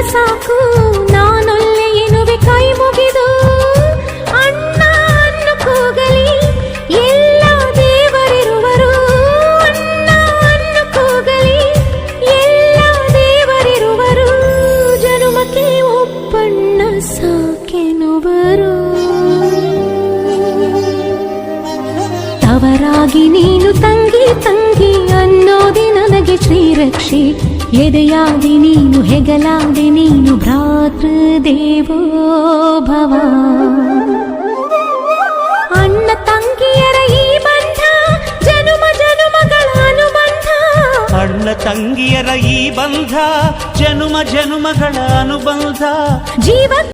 ಸಾಕು ನಾನೊಲ್ಲೆ ಎನ್ನುವೆ ಕೈ ಮುಗಿದು ಅಣ್ಣ ಅನ್ನು ಕೂಗಲಿ ಎಲ್ಲ ದೇವರಿರುವರು ಅಣ್ಣ ಅನ್ನು ಕೂಗಲಿ ಎಲ್ಲ ದೇವರಿರುವರು ಜನುಮಕ್ಕೆ ಒಪ್ಪಣ್ಣ ಸಾಕೆನುವರು ತವರಾಗಿ ನೀನು ತಂಗಿ ತಂಗಿ ಅನ್ನೋದೆ ನನಗೆ ಶ್ರೀರಕ್ಷೆ ಎದೆಯಾದಿ ನೀನು ಹೆಗಲಾದಿ ನೀನು ಭ್ರಾತೃದೇವೋ ಭವ ಅಣ್ಣ ತಂಗಿಯರ ಈ ಬಂಧ ಜನುಮ ಜನುಮಗಳ ಅನುಬಂಧ ಅಣ್ಣ ತಂಗಿಯರ ಈ ಬಂಧ ಜನುಮ ಜನುಮಗಳ ಅನುಬಂಧ ಜೀವ